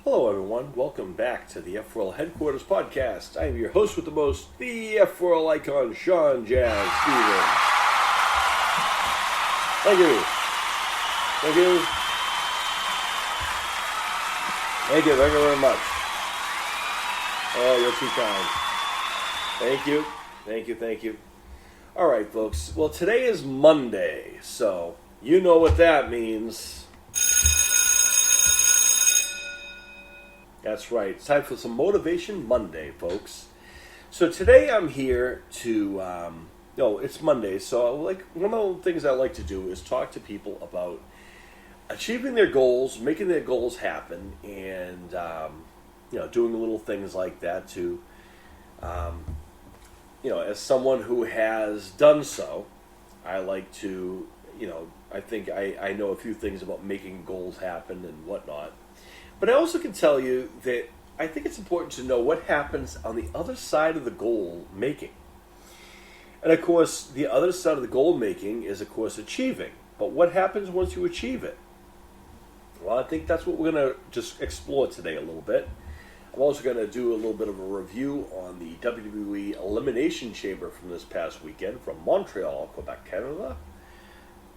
Hello, everyone. Welcome back to the F4L Headquarters Podcast. I am your host with the most, the F4L icon, Sean Jazz Stevens. Thank you. Thank you. Thank you. Thank you very much. Oh, you're too kind. Thank you. Thank you. Thank you. All right, folks. Well, today is Monday, so you know what that means. That's right. It's time for some Motivation Monday, folks. So today I'm here to, it's Monday, so one of the things I like to do is talk to people about achieving their goals, making their goals happen, and, doing little things like that to, as someone who has done so, I like to, I think I know a few things about making goals happen and whatnot. But I also can tell you that I think it's important to know what happens on the other side of the goal making. And of course, the other side of the goal making is, of course, achieving. But what happens once you achieve it? Well, I think that's what we're going to just explore today a little bit. I'm also going to do a little bit of a review on the WWE Elimination Chamber from this past weekend from Montreal, Quebec, Canada.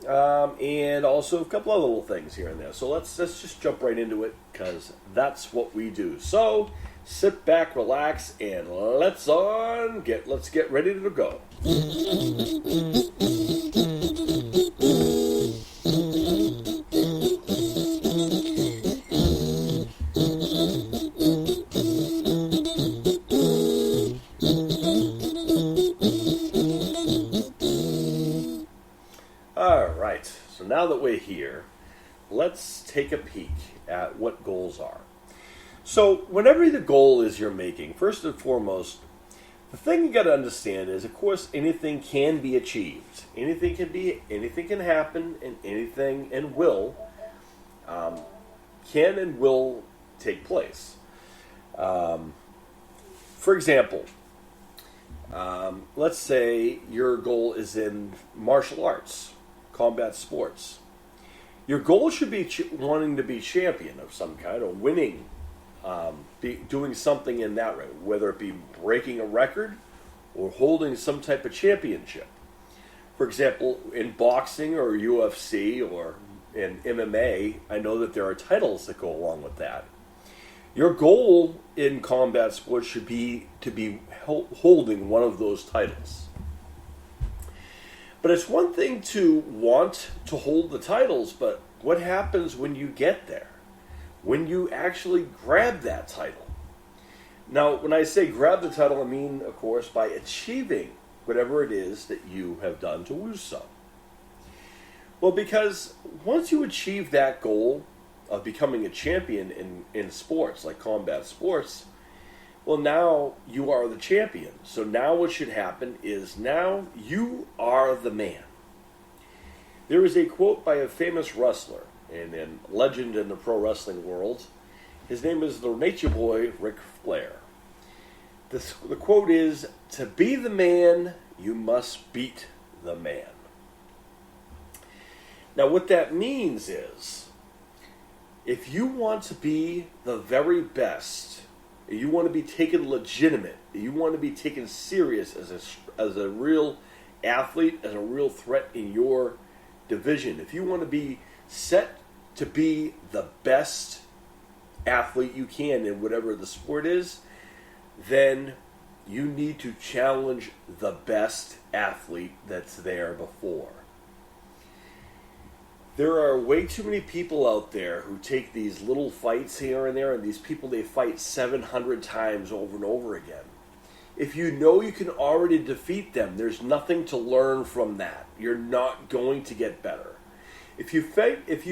And also a couple other little things here and there. So let's just jump right into it, because that's what we do. So sit back, relax, and let's get ready to go. So now that we're here, let's take a peek at what goals are. So whenever the goal is you're making, first and foremost, the thing you got to understand is, of course, anything can be achieved. Anything can happen, and anything and will can and will take place. For example, let's say your goal is in martial arts. Combat sports. Your goal should be wanting to be champion of some kind, or winning, doing something in that way, whether it be breaking a record or holding some type of championship. For example, in boxing or UFC or in MMA, I know that there are titles that go along with that. Your goal in combat sports should be to be holding one of those titles. But it's one thing to want to hold the titles, but what happens when you get there? When you actually grab that title? Now, when I say grab the title, I mean, of course, by achieving whatever it is that you have done to do so. Well, because once you achieve that goal of becoming a champion in sports, like combat sports, well, now you are the champion. So now what should happen is now you are the man. There is a quote by a famous wrestler and a legend in the pro wrestling world. His name is the Nature Boy, Ric Flair. The quote is, "To be the man, you must beat the man." Now what that means is, if you want to be the very best, you want to be taken legitimate, you want to be taken serious as a real athlete, as a real threat in your division, if you want to be set to be the best athlete you can in whatever the sport is, then you need to challenge the best athlete that's there before. There are way too many people out there who take these little fights here and there, and these people, they fight 700 times over and over again. If you know you can already defeat them, there's nothing to learn from that. You're not going to get better. If you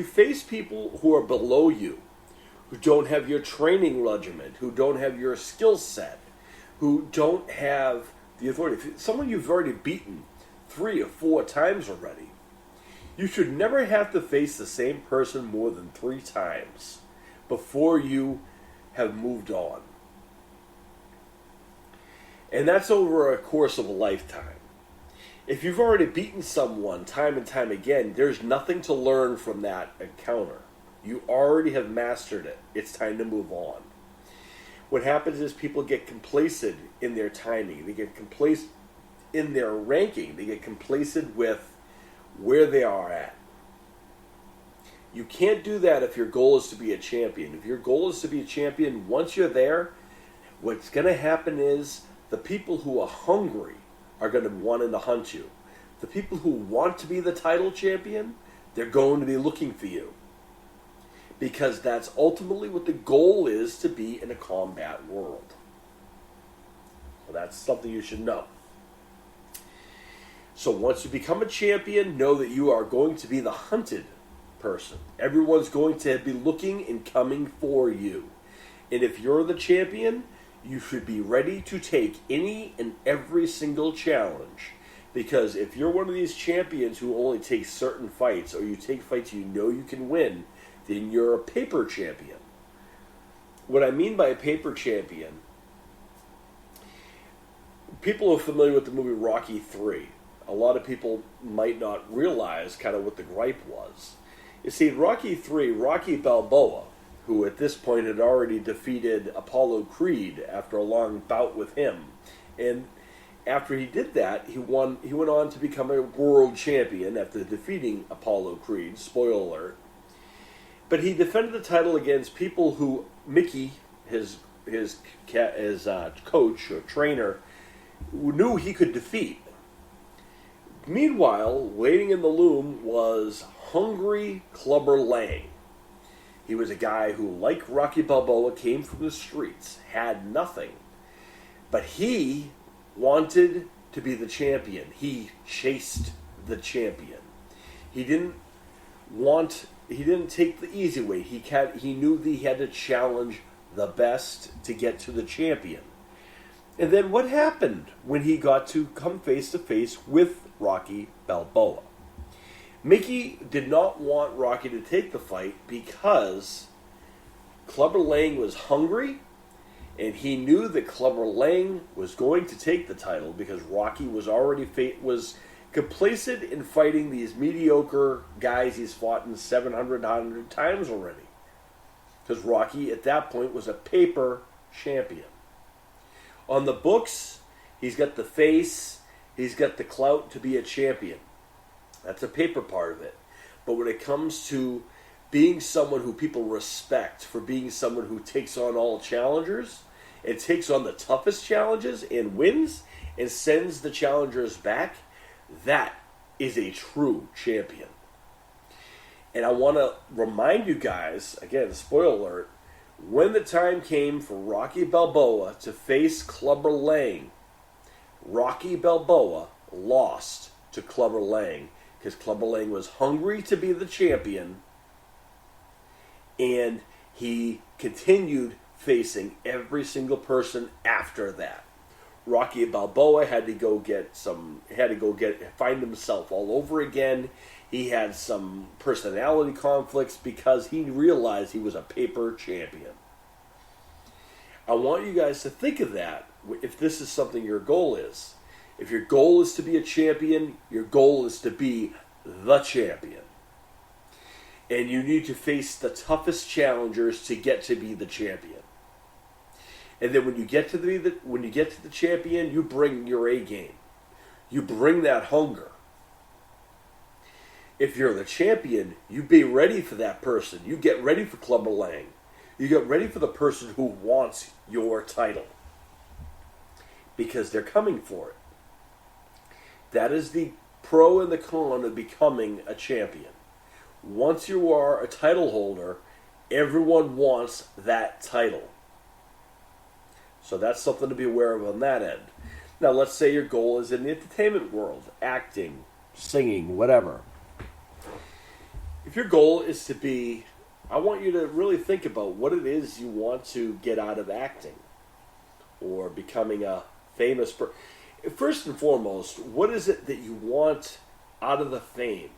face people who are below you, who don't have your training regimen, who don't have your skill set, who don't have the authority, if someone you've already beaten 3 or 4 times already, you should never have to face the same person more than 3 times before you have moved on. And that's over a course of a lifetime. If you've already beaten someone time and time again, there's nothing to learn from that encounter. You already have mastered it. It's time to move on. What happens is people get complacent in their timing. They get complacent in their ranking. They get complacent with where they are at. You can't do that if your goal is to be a champion. If your goal is to be a champion, once you're there, what's going to happen is the people who are hungry are going to want to hunt you. The people who want to be the title champion, they're going to be looking for you. Because that's ultimately what the goal is, to be in a combat world. So that's something you should know. So once you become a champion, know that you are going to be the hunted person. Everyone's going to be looking and coming for you. And if you're the champion, you should be ready to take any and every single challenge. Because if you're one of these champions who only takes certain fights, or you take fights you know you can win, then you're a paper champion. What I mean by a paper champion, people are familiar with the movie Rocky III. A lot of people might not realize kind of what the gripe was. You see, Rocky III, Rocky Balboa, who at this point had already defeated Apollo Creed after a long bout with him, and after he did that, he went on to become a world champion after defeating Apollo Creed. Spoiler alert. But he defended the title against people who Mickey, his coach or trainer, knew he could defeat. Meanwhile, waiting in the loom was hungry Clubber Lang. He was a guy who, like Rocky Balboa, came from the streets, had nothing. But he wanted to be the champion. He chased the champion. He didn't take the easy way. He knew that he had to challenge the best to get to the champion. And then what happened when he got to come face to face with Rocky Balboa? Mickey did not want Rocky to take the fight because Clubber Lang was hungry, and he knew that Clubber Lang was going to take the title because Rocky was already was complacent in fighting these mediocre guys he's fought in 700 times already. Because Rocky, at that point, was a paper champion. On the books, he's got the face, he's got the clout to be a champion. That's a paper part of it. But when it comes to being someone who people respect for being someone who takes on all challengers, and takes on the toughest challenges and wins, and sends the challengers back, that is a true champion. And I want to remind you guys, again, spoiler alert, when the time came for Rocky Balboa to face Clubber Lang, Rocky Balboa lost to Clubber Lang because Clubber Lang was hungry to be the champion, and he continued facing every single person after that. Rocky Balboa had to find himself all over again. He had some personality conflicts because he realized he was a paper champion. I want you guys to think of that if this is something your goal is. If your goal is to be a champion, your goal is to be the champion. And you need to face the toughest challengers to get to be the champion. And then when you get to the champion, you bring your A game. You bring that hunger. If you're the champion, you be ready for that person. You get ready for Clubber Lang. You get ready for the person who wants your title. Because they're coming for it. That is the pro and the con of becoming a champion. Once you are a title holder, everyone wants that title. So that's something to be aware of on that end. Now, let's say your goal is in the entertainment world, acting, singing, whatever. If your goal is to be, I want you to really think about what it is you want to get out of acting or becoming a famous person. First and foremost, what is it that you want out of the fame?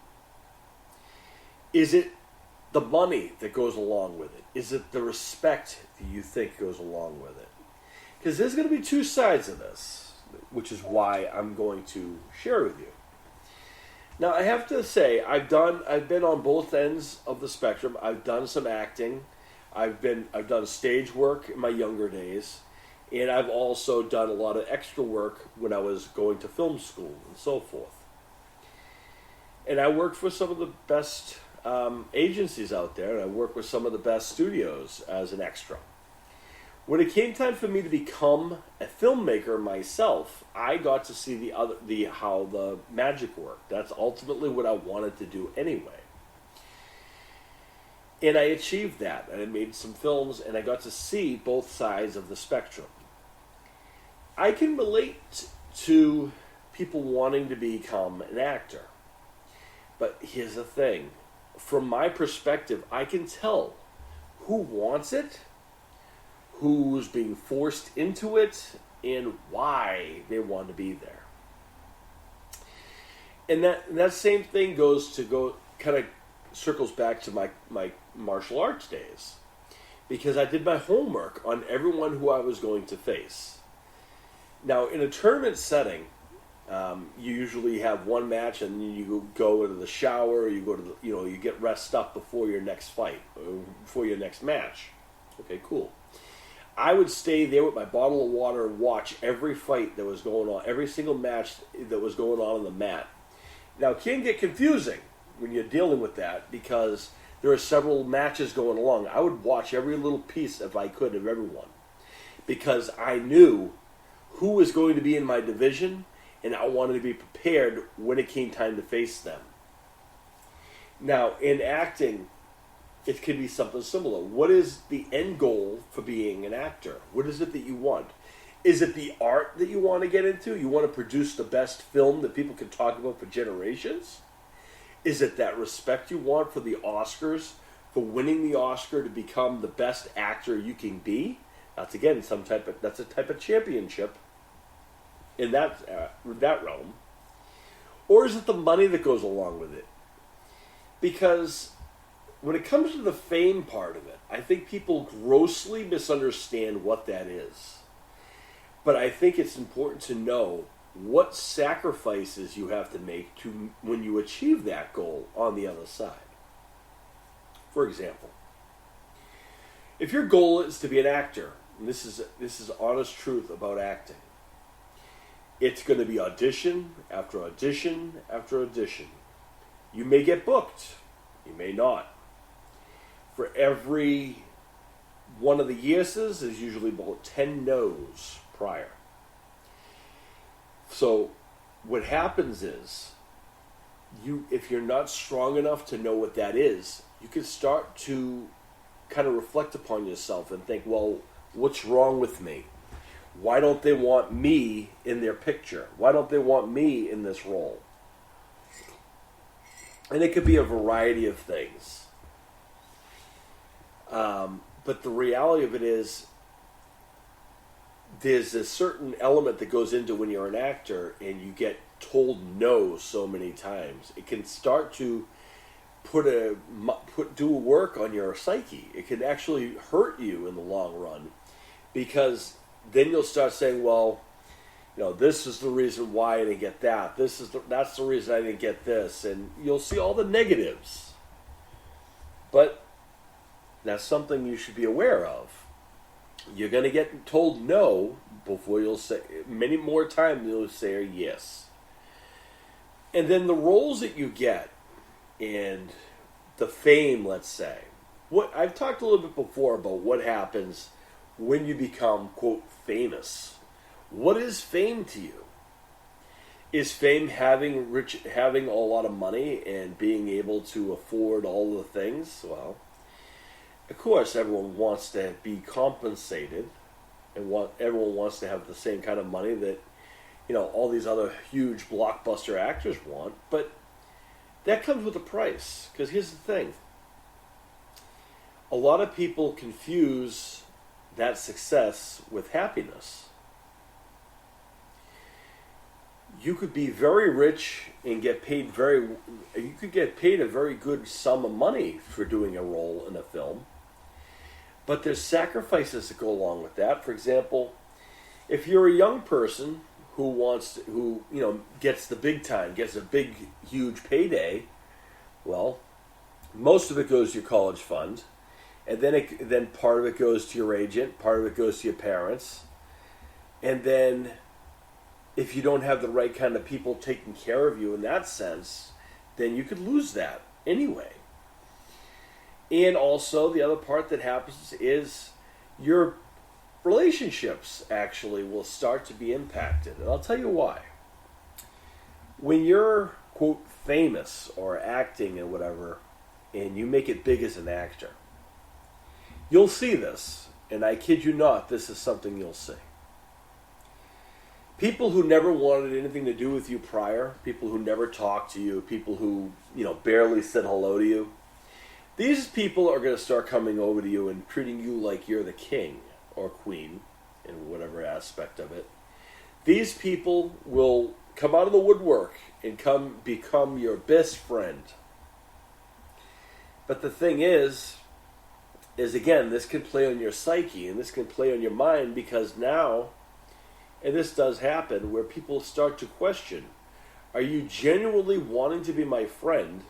Is it the money that goes along with it? Is it the respect that you think goes along with it? Because there's going to be two sides of this, which is why I'm going to share with you. Now I have to say I've been on both ends of the spectrum. I've done some acting. I've done stage work in my younger days, and I've also done a lot of extra work when I was going to film school and so forth. And I worked for some of the best agencies out there, and I worked with some of the best studios as an extra. When it came time for me to become a filmmaker myself, I got to see how the magic worked. That's ultimately what I wanted to do anyway. And I achieved that. And I made some films, and I got to see both sides of the spectrum. I can relate to people wanting to become an actor. But here's the thing. From my perspective, I can tell who wants it, who's being forced into it, and why they want to be there. And that same thing kind of circles back to my martial arts days. Because I did my homework on everyone who I was going to face. Now, in a tournament setting, you usually have one match, and then you go into the shower. You go to you get rest up before your next fight, before your next match. Okay, cool. I would stay there with my bottle of water and watch every fight that was going on, every single match that was going on the mat. Now, it can get confusing when you're dealing with that because there are several matches going along. I would watch every little piece, if I could, of everyone because I knew who was going to be in my division, and I wanted to be prepared when it came time to face them. Now, in acting, it could be something similar. What is the end goal for being an actor? What is it that you want? Is it the art that you want to get into? You want to produce the best film that people can talk about for generations? Is it that respect you want for the Oscars, for winning the Oscar to become the best actor you can be? That's again that's a type of championship in that realm. Or is it the money that goes along with it? Because when it comes to the fame part of it, I think people grossly misunderstand what that is. But I think it's important to know what sacrifices you have to make when you achieve that goal on the other side. For example, if your goal is to be an actor, and this is honest truth about acting, it's going to be audition after audition after audition. You may get booked, you may not. For every one of the yeses, there's usually about 10 no's prior. So what happens is, if you're not strong enough to know what that is, you can start to kind of reflect upon yourself and think, well, what's wrong with me? Why don't they want me in their picture? Why don't they want me in this role? And it could be a variety of things. But the reality of it is, there's a certain element that goes into when you're an actor and you get told no so many times. It can start to do work on your psyche. It can actually hurt you in the long run because then you'll start saying, well, this is the reason why I didn't get that. That's the reason I didn't get this. And you'll see all the negatives. But that's something you should be aware of. You're going to get told no before you'll say, many more times you'll say yes. And then the roles that you get and the fame, let's say. I've talked a little bit before about what happens when you become, quote, famous. What is fame to you? Is fame having a lot of money and being able to afford all the things? Well, of course, everyone wants to be compensated, and everyone wants to have the same kind of money that all these other huge blockbuster actors want. But that comes with a price. Because here's the thing: a lot of people confuse that success with happiness. You could be very rich and get paid you could get paid a very good sum of money for doing a role in a film. But there's sacrifices that go along with that. For example, if you're a young person who gets the big time, gets a big, huge payday. Well, most of it goes to your college fund, and then part of it goes to your agent, part of it goes to your parents, and then if you don't have the right kind of people taking care of you in that sense, then you could lose that anyway. And also, the other part that happens is your relationships actually will start to be impacted. And I'll tell you why. When you're, quote, famous or acting and whatever, and you make it big as an actor, you'll see this. And I kid you not, this is something you'll see. People who never wanted anything to do with you prior, people who never talked to you, people who, barely said hello to you, these people are going to start coming over to you and treating you like you're the king or queen in whatever aspect of it. These people will come out of the woodwork and become your best friend. But the thing is again, this can play on your psyche and this can play on your mind, because now, and this does happen, where people start to question, are you genuinely wanting to be my friend,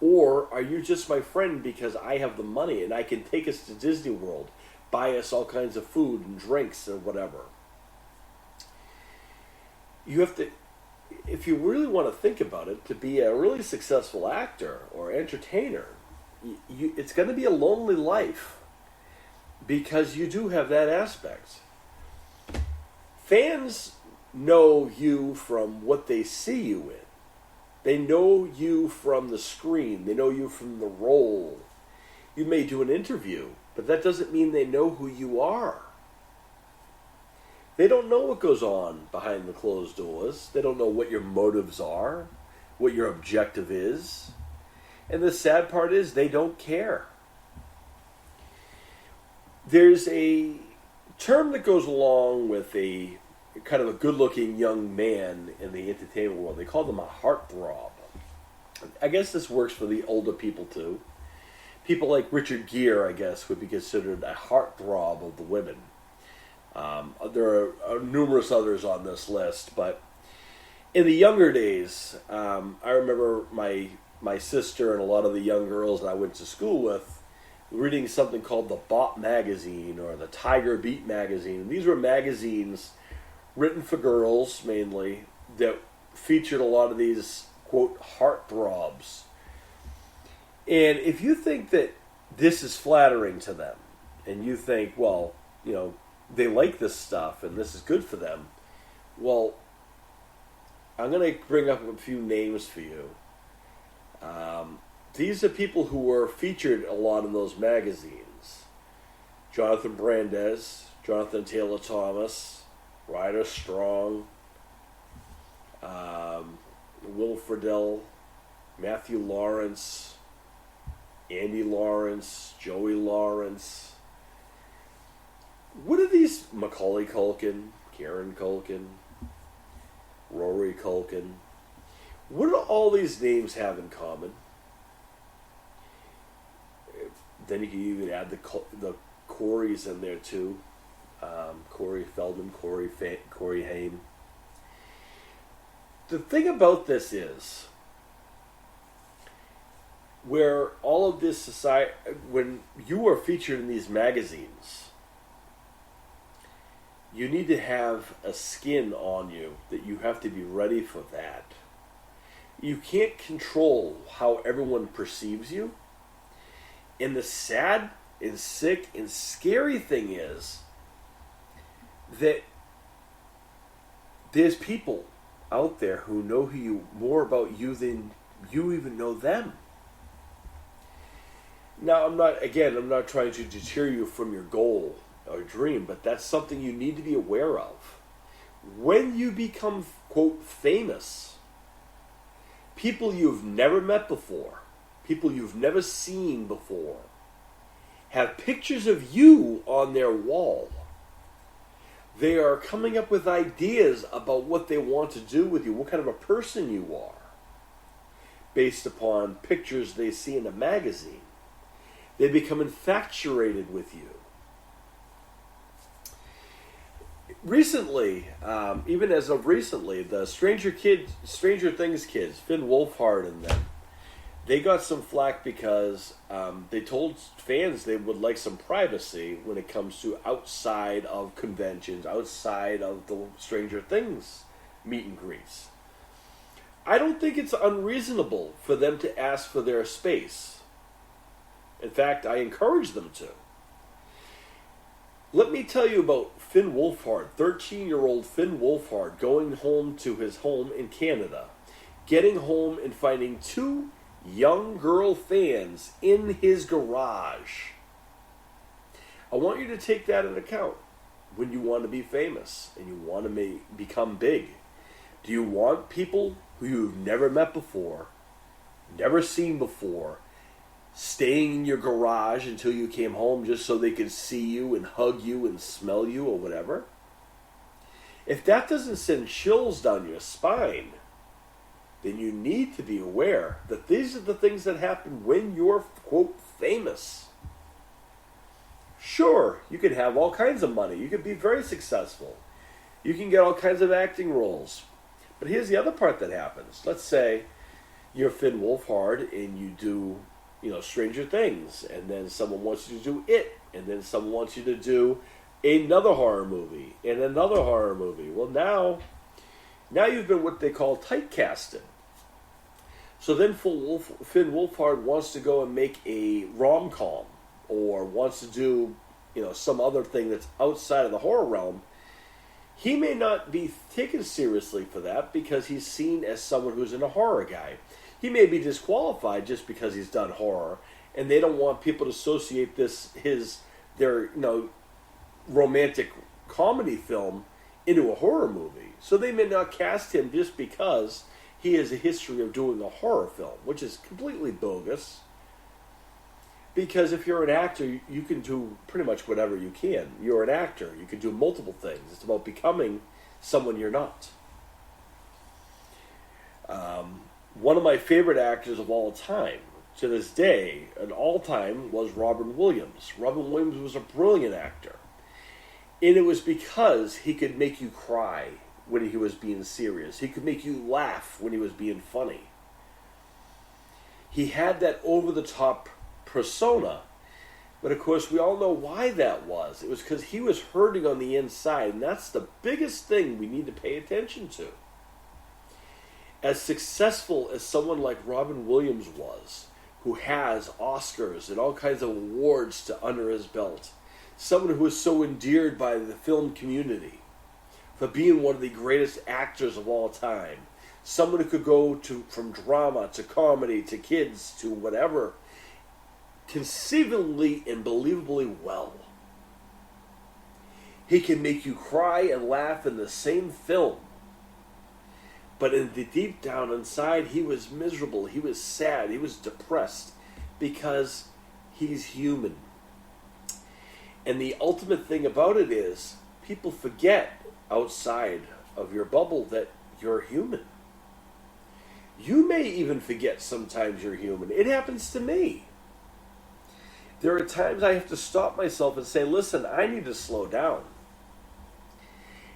or are you just my friend because I have the money and I can take us to Disney World, buy us all kinds of food and drinks and whatever? You have to, if you really want to think about it, to be a really successful actor or entertainer, it's going to be a lonely life, because you do have that aspect. Fans know you from what they see you in. They know you from the screen. They know you from the role. You may do an interview, but that doesn't mean they know who you are. They don't know what goes on behind the closed doors. They don't know what your motives are, what your objective is. And the sad part is they don't care. There's a term that goes along with a kind of a good-looking young man in the entertainment world. They call them a heartthrob. I guess this works for the older people too. People like Richard Gere, I guess, would be considered a heartthrob of the women. There are numerous others on this list, but in the younger days, I remember my sister and a lot of the young girls that I went to school with reading something called the Bop magazine or the Tiger Beat magazine. And these were magazines written for girls mainly that featured a lot of these, quote, heartthrobs. And if you think that this is flattering to them, and you think, well, they like this stuff and this is good for them, well, I'm going to bring up a few names for you. These are people who were featured a lot in those magazines. Jonathan Brandis, Jonathan Taylor Thomas, Ryder Strong, Will Friedle, Matthew Lawrence, Andy Lawrence, Joey Lawrence. What are these? Macaulay Culkin, Karen Culkin, Rory Culkin. What do all these names have in common? Then you can even add the Coreys in there too. Corey Feldman, Corey Haim. The thing about this is, where all of this society, when you are featured in these magazines, you need to have a skin on you that you have to be ready for that. You can't control how everyone perceives you. And the sad and sick and scary thing is that there's people out there who know more about you than you even know them. Now, I'm not trying to deter you from your goal or dream, but that's something you need to be aware of. When you become, quote, famous, people you've never met before, people you've never seen before, have pictures of you on their wall. They are coming up with ideas about what they want to do with you, what kind of a person you are, based upon pictures they see in a magazine. They become infatuated with you. Recently, even as of recently, the Stranger Things kids, Finn Wolfhard and them, they got some flack because they told fans they would like some privacy when it comes to outside of conventions, outside of the Stranger Things meet and greets. I don't think it's unreasonable for them to ask for their space. In fact, I encourage them to. Let me tell you about Finn Wolfhard, 13-year-old Finn Wolfhard, going home to his home in Canada, getting home and finding two young girl fans in his garage. I want you to take that into account when you want to be famous and you want to become big. Do you want people who you've never met before, never seen before, staying in your garage until you came home just so they could see you and hug you and smell you or whatever? If that doesn't send chills down your spine, then you need to be aware that these are the things that happen when you're, quote, famous. Sure, you can have all kinds of money. You can be very successful. You can get all kinds of acting roles. But here's the other part that happens. Let's say you're Finn Wolfhard and you do, Stranger Things, and then someone wants you to do It, and then someone wants you to do another horror movie and another horror movie. Well, now you've been what they call typecasted. So then Finn Wolfhard wants to go and make a rom-com or wants to do, some other thing that's outside of the horror realm. He may not be taken seriously for that because he's seen as someone who's a horror guy. He may be disqualified just because he's done horror, and they don't want people to associate their romantic comedy film into a horror movie. So they may not cast him just because he has a history of doing a horror film, which is completely bogus. Because if you're an actor, you can do pretty much whatever you can. You're an actor. You can do multiple things. It's about becoming someone you're not. One of my favorite actors of all time, to this day, an all-time, was Robin Williams. Robin Williams was a brilliant actor. And it was because he could make you cry when he was being serious. He could make you laugh when he was being funny. He had that over-the-top persona. But of course, we all know why that was. It was because he was hurting on the inside, and that's the biggest thing we need to pay attention to. As successful as someone like Robin Williams was, who has Oscars and all kinds of awards under his belt, someone who was so endeared by the film community for being one of the greatest actors of all time, someone who could go from drama to comedy to kids to whatever, conceivably and believably well. He can make you cry and laugh in the same film. But in the deep down inside, he was miserable, he was sad, he was depressed, because he's human. And the ultimate thing about it is, people forget outside of your bubble that you're human. You may even forget sometimes you're human. It happens to me. There are times I have to stop myself and say, listen, I need to slow down.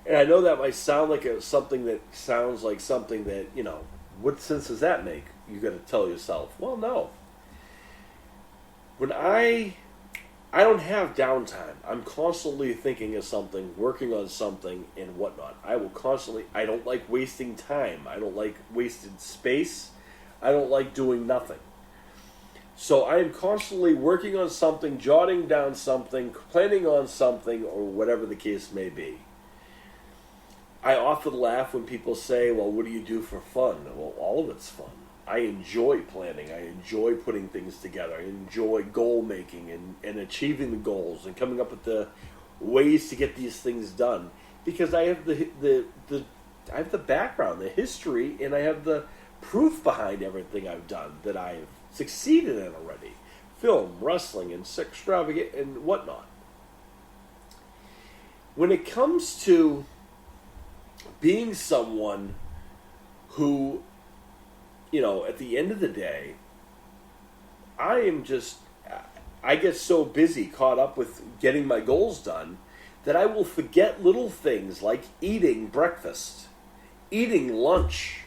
And I know that might sound like something that sounds like something that, what sense does that make? You got to tell yourself, well, no. When I don't have downtime. I'm constantly thinking of something, working on something, and whatnot. I don't like wasting time. I don't like wasted space. I don't like doing nothing. So I am constantly working on something, jotting down something, planning on something, or whatever the case may be. I often laugh when people say, well, what do you do for fun? Well, all of it's fun. I enjoy planning. I enjoy putting things together. I enjoy goal making and achieving the goals and coming up with the ways to get these things done. Because I have I have the background, the history, and I have the proof behind everything I've done that I've succeeded in already. Film, wrestling, and extravagant and whatnot. When it comes to being someone who, at the end of the day, I get so busy, caught up with getting my goals done, that I will forget little things like eating breakfast, eating lunch.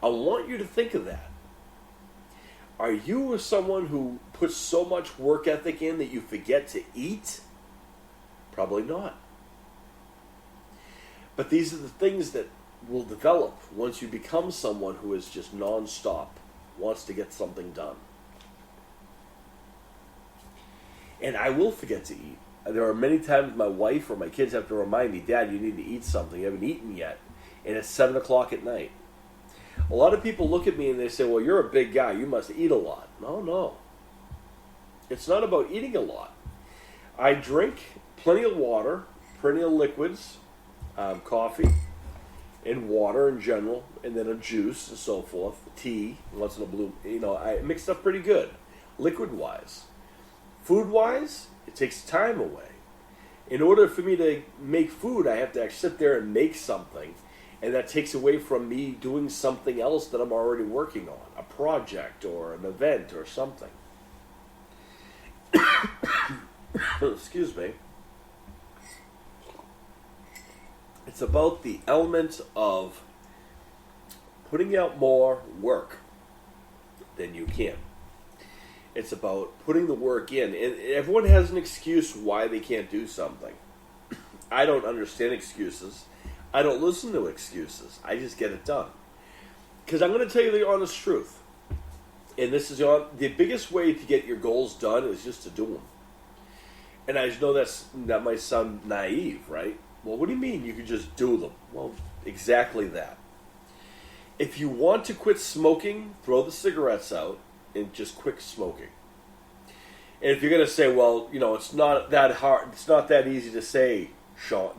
I want you to think of that. Are you someone who puts so much work ethic in that you forget to eat? Probably not. But these are the things that will develop once you become someone who is just nonstop, wants to get something done. And I will forget to eat. There are many times my wife or my kids have to remind me, Dad, you need to eat something. You haven't eaten yet. And it's 7 o'clock at night. A lot of people look at me and they say, well, you're a big guy. You must eat a lot. No. It's not about eating a lot. I drink plenty of water, plenty of liquids, coffee, and water in general, and then a juice and so forth, tea, once in a blue. I mix up pretty good, liquid-wise. Food-wise, it takes time away. In order for me to make food, I have to actually sit there and make something, and that takes away from me doing something else that I'm already working on, a project or an event or something. Excuse me. It's about the element of putting out more work than you can. It's about putting the work in. And everyone has an excuse why they can't do something. I don't understand excuses. I don't listen to excuses. I just get it done. Because I'm going to tell you the honest truth. And this is the biggest way to get your goals done is just to do them. And I know that might sound naive, right? Well, what do you mean you could just do them? Well, exactly that. If you want to quit smoking, throw the cigarettes out and just quit smoking. And if you're going to say, well, it's not that hard, it's not that easy to say,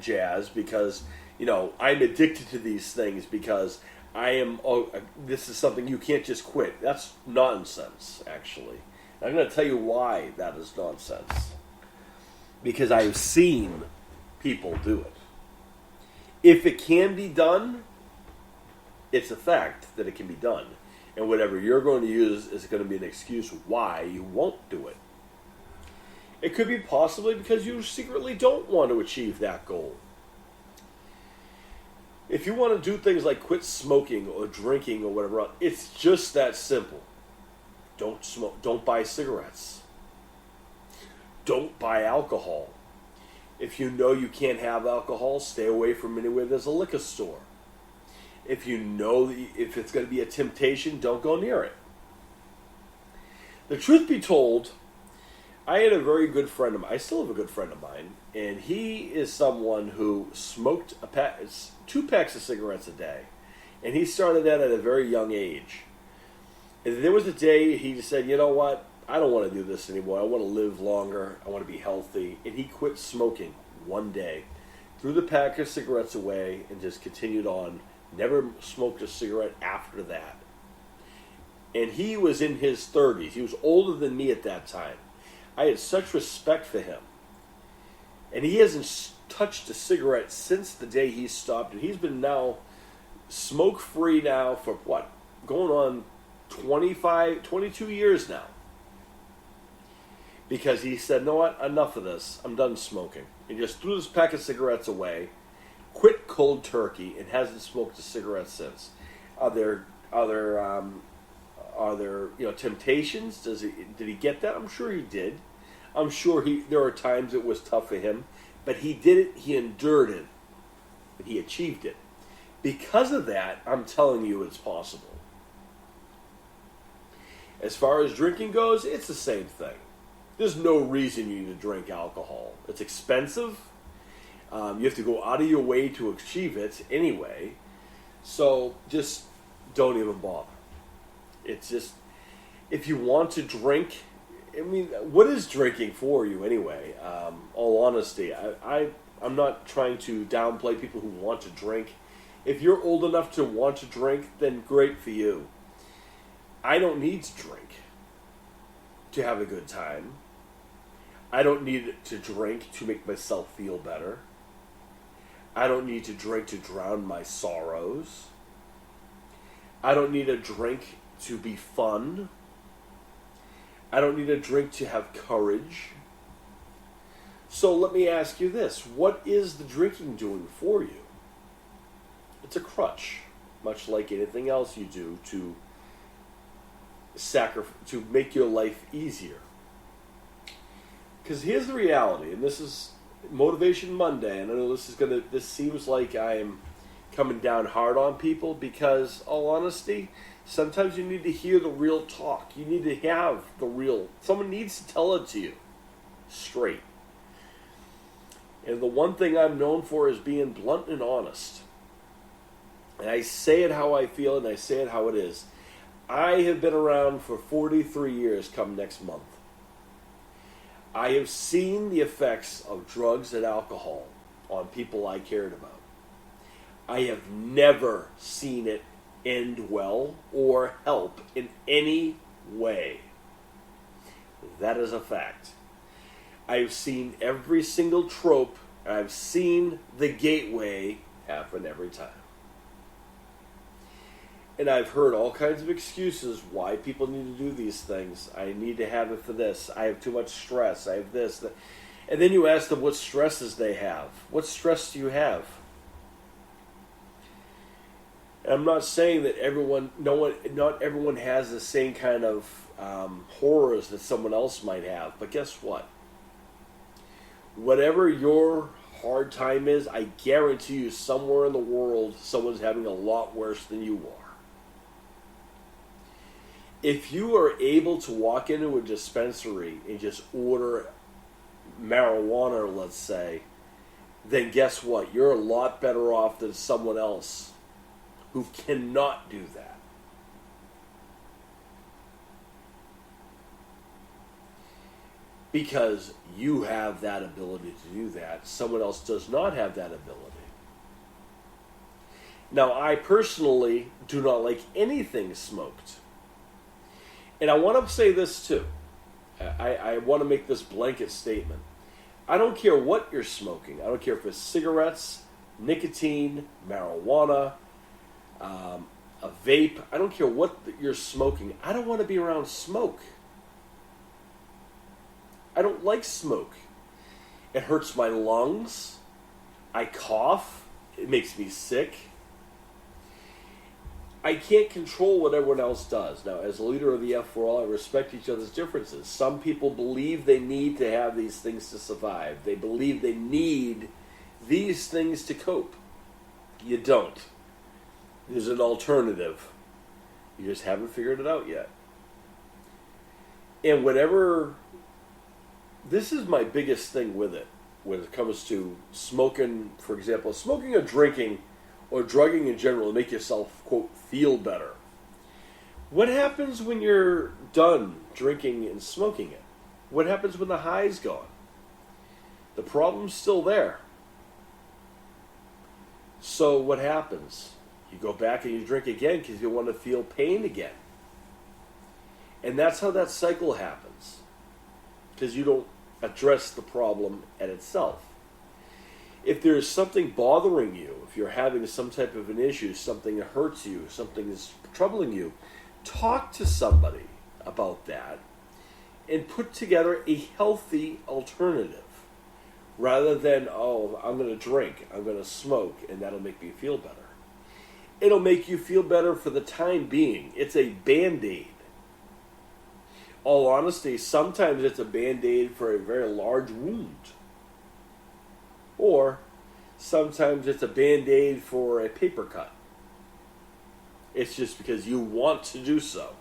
Jazz, because, I'm addicted to these things because this is something you can't just quit. That's nonsense, actually. And I'm going to tell you why that is nonsense. Because I've seen people do it. If it can be done, it's a fact that it can be done. And whatever you're going to use is going to be an excuse why you won't do it. It could be possibly because you secretly don't want to achieve that goal. If you want to do things like quit smoking or drinking or whatever else, it's just that simple. Don't smoke. Don't buy cigarettes. Don't buy alcohol. If you know you can't have alcohol, stay away from anywhere there's a liquor store. If you know if it's going to be a temptation, don't go near it. The truth be told, I had a very good friend of mine. I still have a good friend of mine, and he is someone who smoked 2 packs of cigarettes a day, and he started that at a very young age. And there was a day he said, you know what? I don't want to do this anymore. I want to live longer. I want to be healthy. And he quit smoking one day, threw the pack of cigarettes away, and just continued on. Never smoked a cigarette after that. And he was in his 30s. He was older than me at that time. I had such respect for him. And he hasn't touched a cigarette since the day he stopped. And he's been now smoke-free now for what? Going on 22 years now. Because he said, no what? Enough of this. I'm done smoking. He just threw this pack of cigarettes away, quit cold turkey, and hasn't smoked a cigarette since. Are there temptations? Did he get that? I'm sure he did. I'm sure there are times it was tough for him, but he did it. He endured it, and he achieved it. Because of that, I'm telling you, it's possible. As far as drinking goes, it's the same thing. There's no reason you need to drink alcohol. It's expensive. You have to go out of your way to achieve it anyway. So just don't even bother. It's just, if you want to drink, I mean, what is drinking for you anyway? All honesty, I'm not trying to downplay people who want to drink. If you're old enough to want to drink, then great for you. I don't need to drink to have a good time. I don't need to drink to make myself feel better. I don't need to drink to drown my sorrows. I don't need a drink to be fun. I don't need a drink to have courage. So let me ask you this. What is the drinking doing for you? It's a crutch, much like anything else you do to to make your life easier. Because here's the reality, and this is Motivation Monday, and I know this seems like I am coming down hard on people because, all honesty, sometimes you need to hear the real talk. You need to have someone needs to tell it to you straight. And the one thing I'm known for is being blunt and honest. And I say it how I feel, and I say it how it is. I have been around for 43 years come next month. I have seen the effects of drugs and alcohol on people I cared about. I have never seen it end well or help in any way. That is a fact. I've seen every single trope, and I've seen the gateway happen every time. And I've heard all kinds of excuses why people need to do these things. I need to have it for this. I have too much stress. I have this. That. And then you ask them what stresses they have. What stress do you have? And I'm not saying that not everyone has the same kind of horrors that someone else might have. But guess what? Whatever your hard time is, I guarantee you somewhere in the world someone's having a lot worse than you are. If you are able to walk into a dispensary and just order marijuana, let's say, then guess what? You're a lot better off than someone else who cannot do that. Because you have that ability to do that. Someone else does not have that ability. Now, I personally do not like anything smoked. And I want to say this too. I want to make this blanket statement. I don't care what you're smoking. I don't care if it's cigarettes, nicotine, marijuana, a vape. I don't care what you're smoking. I don't want to be around smoke. I don't like smoke. It hurts my lungs. I cough. It makes me sick. I can't control what everyone else does. Now, as a leader of the F4L, I respect each other's differences. Some people believe they need to have these things to survive. They believe they need these things to cope. You don't. There's an alternative. You just haven't figured it out yet. And this is my biggest thing with it, when it comes to smoking, for example, smoking or drinking, or drugging in general to make yourself, quote, feel better. What happens when you're done drinking and smoking it? What happens when the high's gone? The problem's still there. So what happens? You go back and you drink again because you want to feel pain again. And that's how that cycle happens. Because you don't address the problem at itself. If there's something bothering you, if you're having some type of an issue, something that hurts you, something is troubling you, talk to somebody about that and put together a healthy alternative. Rather than, oh, I'm going to drink, I'm going to smoke, and that'll make me feel better. It'll make you feel better for the time being. It's a Band-Aid. All honesty, sometimes it's a Band-Aid for a very large wound. Or sometimes it's a Band-Aid for a paper cut. It's just because you want to do so.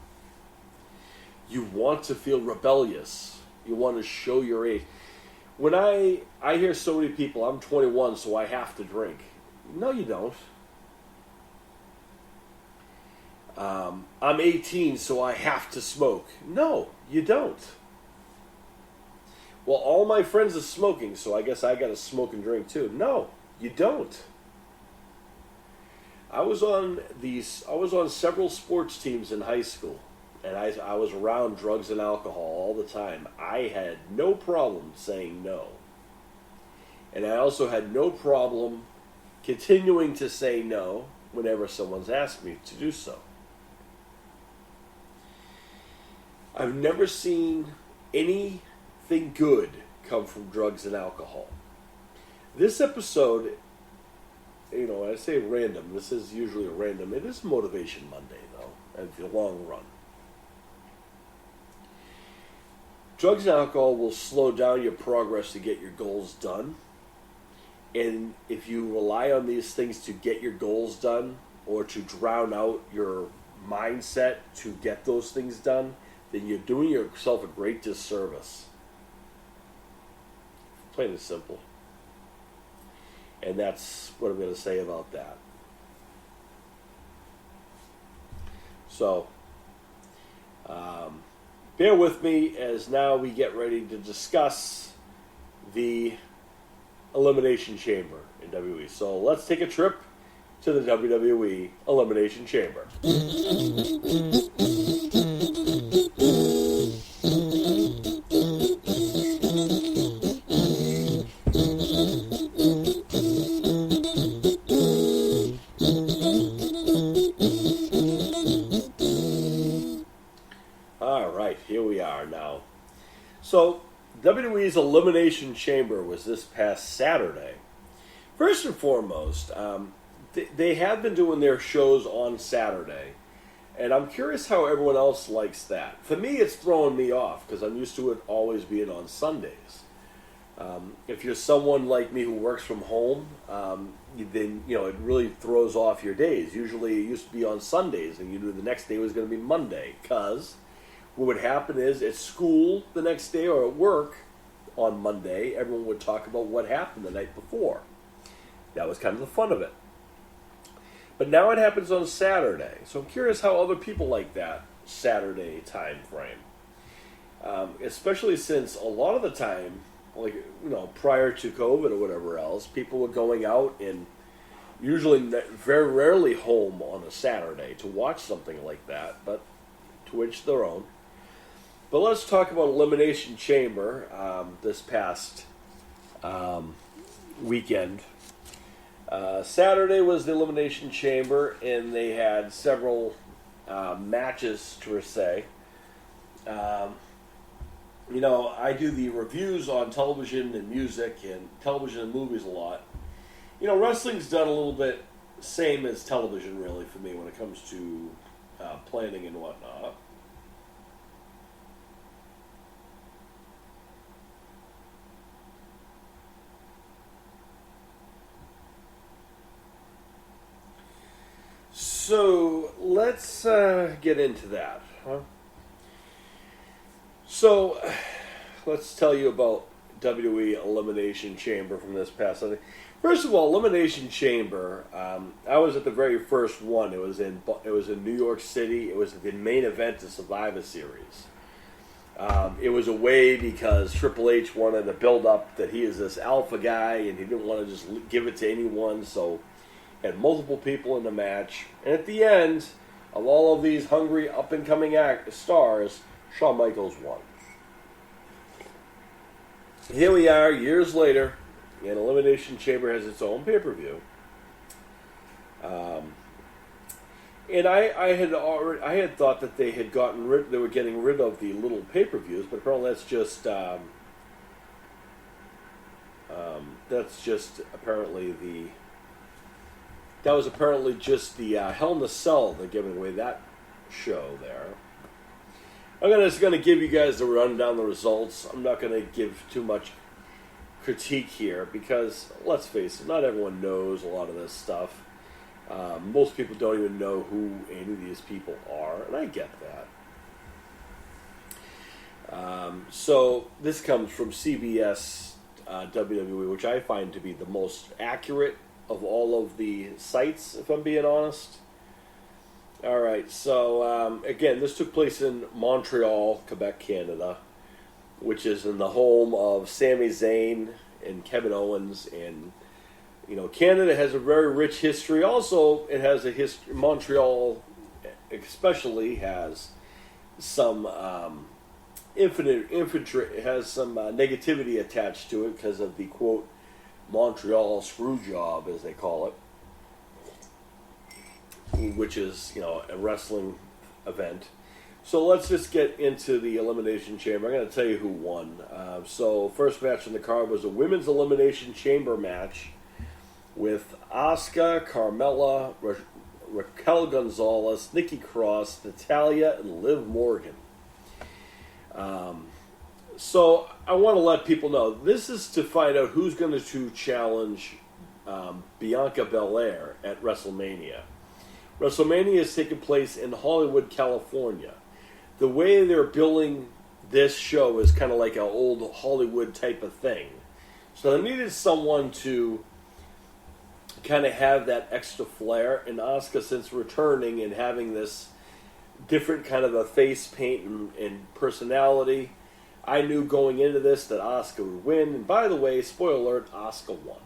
You want to feel rebellious. You want to show your age. When I hear so many people, I'm 21, so I have to drink. No, you don't. I'm 18, so I have to smoke. No, you don't. Well, all my friends are smoking, so I guess I got to smoke and drink too. No, you don't. I was on several sports teams in high school, and I was around drugs and alcohol all the time. I had no problem saying no. And I also had no problem continuing to say no whenever someone's asked me to do so. I've never seen anything good come from drugs and alcohol. This episode, when I say random, this is usually a random. It is Motivation Monday, though, in the long run. Drugs and alcohol will slow down your progress to get your goals done. And if you rely on these things to get your goals done or to drown out your mindset to get those things done, then you're doing yourself a great disservice. Plain and simple. And that's what I'm going to say about that. So, bear with me as now we get ready to discuss the Elimination Chamber in WWE. So let's take a trip to the WWE Elimination Chamber. All right, here we are now. So, WWE's Elimination Chamber was this past Saturday. First and foremost, they have been doing their shows on Saturday, and I'm curious how everyone else likes that. For me, it's throwing me off because I'm used to it always being on Sundays. If you're someone like me who works from home, then it really throws off your days. Usually, it used to be on Sundays, and you knew the next day was going to be Monday. Because what would happen is at school the next day or at work on Monday, everyone would talk about what happened the night before. That was kind of the fun of it. But now it happens on Saturday, so I'm curious how other people like that Saturday time frame. Especially since a lot of the time, prior to COVID or whatever else, people were going out and usually very rarely home on a Saturday to watch something like that, but to each their own. But let's talk about Elimination Chamber this past weekend. Saturday was the Elimination Chamber, and they had several matches, per se. I do the reviews on television and music and television and movies a lot. Wrestling's done a little bit same as television, really, for me when it comes to planning and whatnot. So, let's get into that, huh? So, let's tell you about WWE Elimination Chamber from this past Sunday. First of all, Elimination Chamber, I was at the very first one. It was in New York City. It was the main event of Survivor Series. It was a way because Triple H wanted to build up that he is this alpha guy and he didn't want to just give it to anyone, so had multiple people in the match. And at the end of all of these hungry up-and-coming stars, Shawn Michaels won. Here we are, years later, and Elimination Chamber has its own pay-per-view. And I had thought that they were getting rid of the little pay-per-views, but apparently that's just apparently just the Hell in a Cell. They're giving away that show there. I'm just going to give you guys the rundown, the results. I'm not going to give too much critique here because, let's face it, not everyone knows a lot of this stuff. Most people don't even know who any of these people are, and I get that. So this comes from CBS WWE, which I find to be the most accurate of all of the sites, if I'm being honest. All right, so again, this took place in Montreal, Quebec, Canada, which is in the home of Sami Zayn and Kevin Owens. And, Canada has a very rich history. Also, it has a history. Montreal especially has some negativity attached to it because of the, quote, Montreal screw job, as they call it, which is, a wrestling event. So let's just get into the Elimination Chamber. I'm going to tell you who won. So first match on the card was a Women's Elimination Chamber match with Asuka, Carmella, Raquel Gonzalez, Nikki Cross, Natalya, and Liv Morgan. So I want to let people know, this is to find out who's going to challenge Bianca Belair at WrestleMania. WrestleMania is taking place in Hollywood, California. The way they're billing this show is kind of like an old Hollywood type of thing. So they needed someone to kind of have that extra flair. And Asuka, since returning and having this different kind of a face paint and personality, I knew going into this that Asuka would win. And by the way, spoiler alert, Asuka won.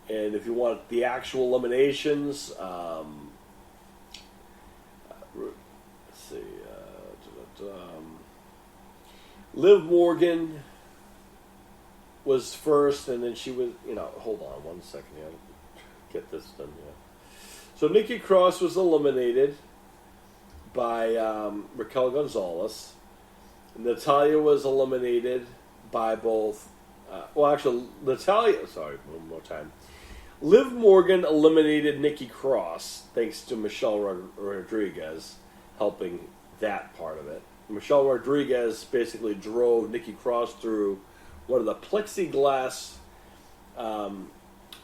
And if you want the actual eliminations, let's see. Liv Morgan was first, and then she was, hold on one second here. Get this done here. So Nikki Cross was eliminated by Raquel Gonzalez. Natalya was eliminated by both. Natalya. Sorry, one more time. Liv Morgan eliminated Nikki Cross thanks to Michelle Rodriguez helping that part of it. Michelle Rodriguez basically drove Nikki Cross through one of the plexiglass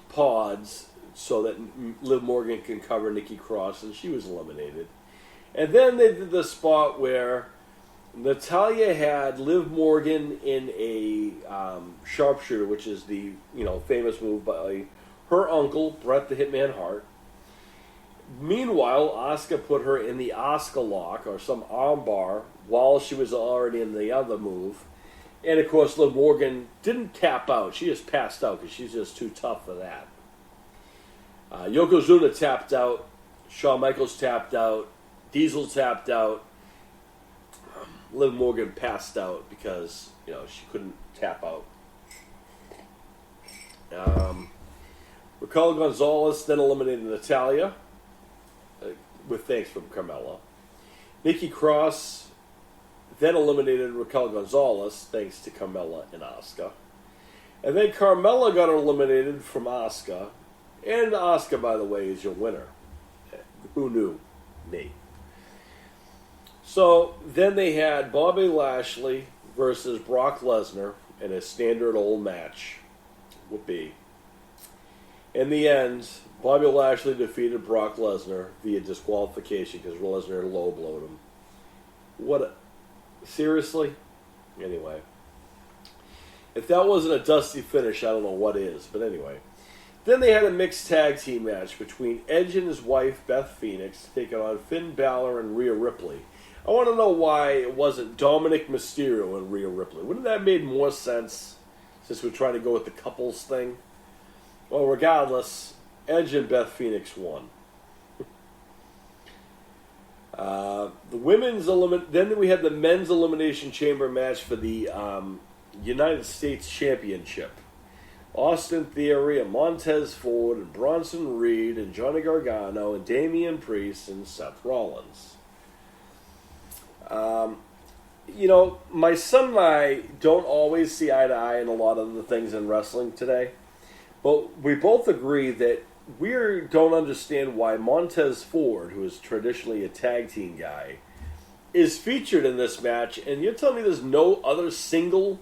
pods so that Liv Morgan can cover Nikki Cross, and she was eliminated. And then they did the spot where Natalya had Liv Morgan in a sharpshooter, which is the famous move by her uncle, Bret the Hitman Hart. Meanwhile, Asuka put her in the Asuka lock, or some armbar, while she was already in the other move. And, of course, Liv Morgan didn't tap out. She just passed out because she's just too tough for that. Yokozuna tapped out. Shawn Michaels tapped out. Diesel tapped out. Liv Morgan passed out because, she couldn't tap out. Raquel Gonzalez then eliminated Natalya, with thanks from Carmella. Nikki Cross then eliminated Raquel Gonzalez, thanks to Carmella and Asuka. And then Carmella got eliminated from Asuka. And Asuka, by the way, is your winner. Who knew? Me. So then they had Bobby Lashley versus Brock Lesnar in a standard old match. Whoopee. In the end, Bobby Lashley defeated Brock Lesnar via disqualification because Lesnar low-blowed him. Seriously? Anyway. If that wasn't a dusty finish, I don't know what is. But anyway. Then they had a mixed tag team match between Edge and his wife, Beth Phoenix, taking on Finn Balor and Rhea Ripley. I want to know why it wasn't Dominic Mysterio and Rhea Ripley. Wouldn't that have made more sense since we're trying to go with the couples thing? Well, regardless, Edge and Beth Phoenix won. Then we had the men's elimination chamber match for the United States Championship. Austin Theory and Montez Ford and Bronson Reed and Johnny Gargano and Damian Priest and Seth Rollins. My son and I don't always see eye to eye in a lot of the things in wrestling today. But we both agree that we don't understand why Montez Ford, who is traditionally a tag team guy, is featured in this match. And you're telling me there's no other single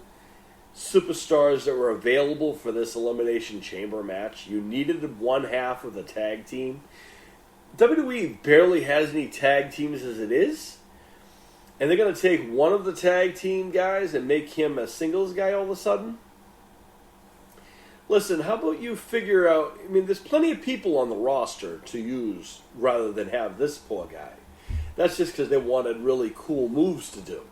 superstars that were available for this Elimination Chamber match? You needed one half of the tag team. WWE barely has any tag teams as it is. And they're going to take one of the tag team guys and make him a singles guy all of a sudden? Listen, how about you figure out... there's plenty of people on the roster to use rather than have this poor guy. That's just because they wanted really cool moves to do.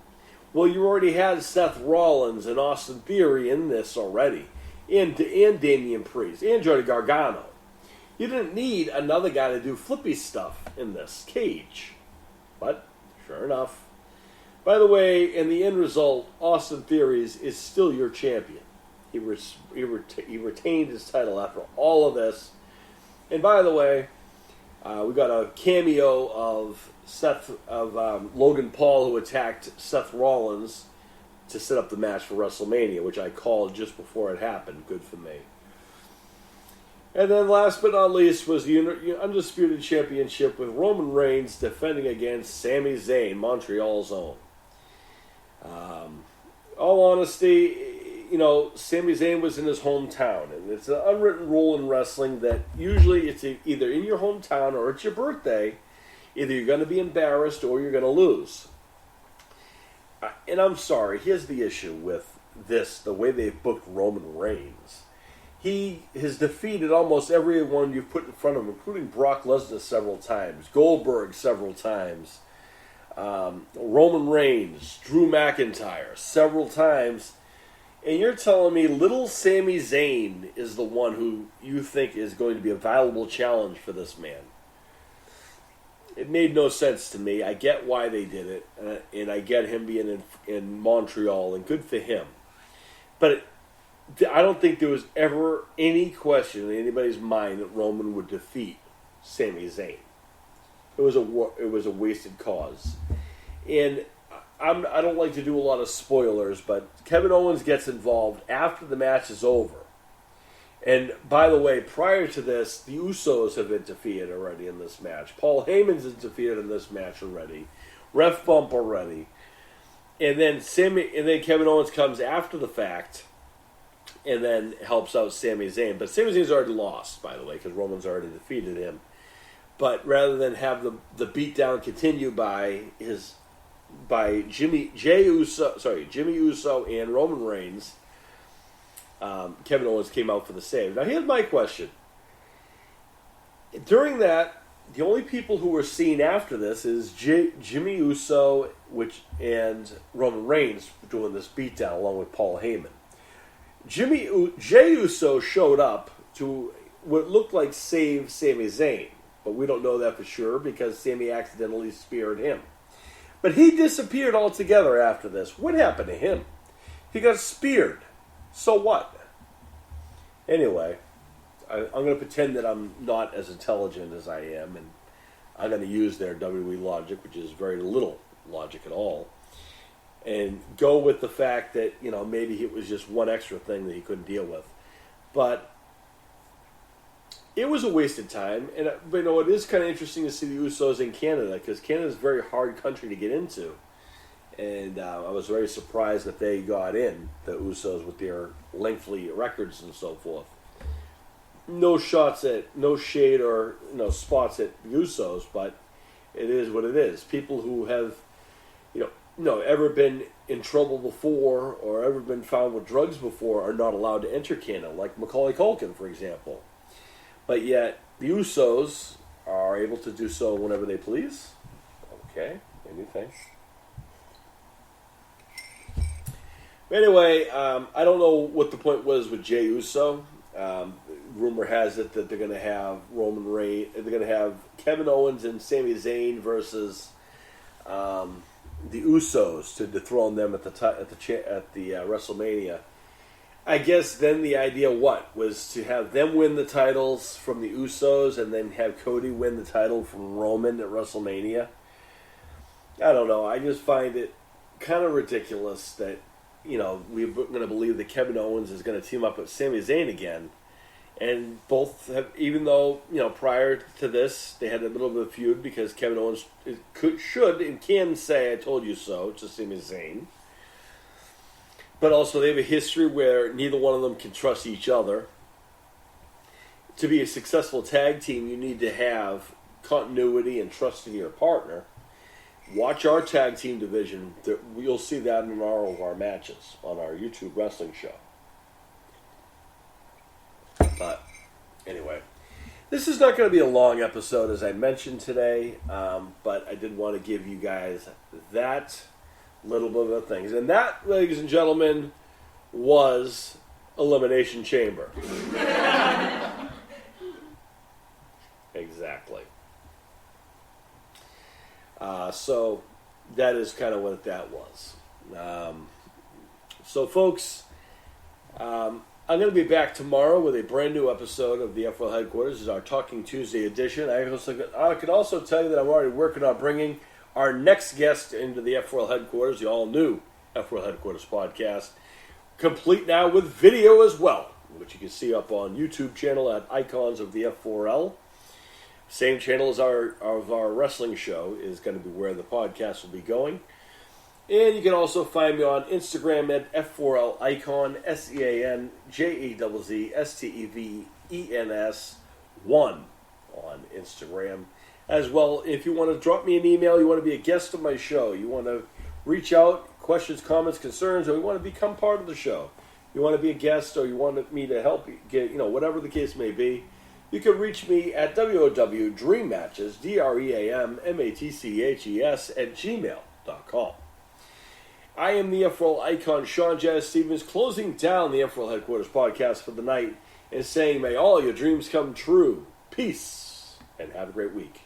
Well, you already had Seth Rollins and Austin Theory in this already. And Damian Priest. And Johnny Gargano. You didn't need another guy to do flippy stuff in this cage. But, sure enough. By the way, in the end result, Austin Theory is still your champion. He retained his title after all of this. And by the way, We got a cameo of Logan Paul, who attacked Seth Rollins to set up the match for WrestleMania, which I called just before it happened. Good for me. And then last but not least was the Undisputed Championship with Roman Reigns defending against Sami Zayn, Montreal's own. All honesty, Sami Zayn was in his hometown, and it's an unwritten rule in wrestling that usually it's either in your hometown or it's your birthday. Either you're going to be embarrassed or you're going to lose. And I'm sorry, here's the issue with this, the way they've booked Roman Reigns. He has defeated almost everyone you've put in front of him, including Brock Lesnar several times, Goldberg several times, Roman Reigns, Drew McIntyre several times. And you're telling me little Sami Zayn is the one who you think is going to be a valuable challenge for this man. It made no sense to me. I get why they did it, and I get him being in Montreal, and good for him. But I don't think there was ever any question in anybody's mind that Roman would defeat Sami Zayn. It was a wasted cause. And I don't like to do a lot of spoilers, but Kevin Owens gets involved after the match is over. And by the way, prior to this, the Usos have been defeated already in this match. Paul Heyman's been defeated in this match already. Ref bump already. And then Kevin Owens comes after the fact and then helps out Sami Zayn. But Sami Zayn's already lost, by the way, because Roman's already defeated him. But rather than have the beatdown continue by Jimmy Uso and Roman Reigns, Kevin Owens came out for the save. Now here's my question. During that, the only people who were seen after this is Jimmy Uso and Roman Reigns doing this beatdown along with Paul Heyman. Jey Uso showed up to what looked like save Sami Zayn, but we don't know that for sure because Sami accidentally speared him. But he disappeared altogether after this. What happened to him? He got speared. So what? Anyway, I'm going to pretend that I'm not as intelligent as I am, and I'm going to use their WWE logic, which is very little logic at all, and go with the fact that, maybe it was just one extra thing that he couldn't deal with. But it was a wasted time, and it is kind of interesting to see the Usos in Canada, because Canada is a very hard country to get into. And I was very surprised that they got in, the Usos, with their lengthy records and so forth. No shade or spots at the Usos, but it is what it is. People who have, ever been in trouble before or ever been found with drugs before are not allowed to enter Canada, like Macaulay Culkin, for example. But yet, the Usos are able to do so whenever they please. Okay, anything. Anyway, I don't know what the point was with Jey Uso. Rumor has it that they're going to have Roman Reigns. They're going to have Kevin Owens and Sami Zayn versus the Usos to dethrone them at the WrestleMania. I guess then the idea was to have them win the titles from the Usos and then have Cody win the title from Roman at WrestleMania. I don't know. I just find it kind of ridiculous that we're going to believe that Kevin Owens is going to team up with Sami Zayn again. And both have, even though, prior to this, they had a little bit of a feud because Kevin Owens should and can say, "I told you so," to Sami Zayn. But also they have a history where neither one of them can trust each other. To be a successful tag team, you need to have continuity and trust in your partner. Watch our tag team division. You'll see that in all of our matches on our YouTube wrestling show. But anyway, this is not going to be a long episode, as I mentioned today, but I did want to give you guys that little bit of things. And that, ladies and gentlemen, was Elimination Chamber. Exactly. So that is kind of what that was. So, folks, I'm going to be back tomorrow with a brand new episode of the F4L Headquarters. This is our Talking Tuesday edition. I can also tell you that I'm already working on bringing our next guest into the F4L Headquarters, the all-new F4L Headquarters podcast, complete now with video as well, which you can see up on YouTube channel at Icons of the F4L. Same channel as our wrestling show is going to be where the podcast will be going. And you can also find me on Instagram at F4L Icon, SEANJAZZSTEVENS 1 on Instagram. As well, if you want to drop me an email, you want to be a guest of my show, you want to reach out, questions, comments, concerns, or you want to become part of the show, you want to be a guest, or you want me to help you get, whatever the case may be, you can reach me at www.dreammatches, DREAMMATCHES @gmail.com. I am the F4L Icon, Sean Jazz Stevens, closing down the F4L Headquarters podcast for the night and saying, may all your dreams come true. Peace, and have a great week.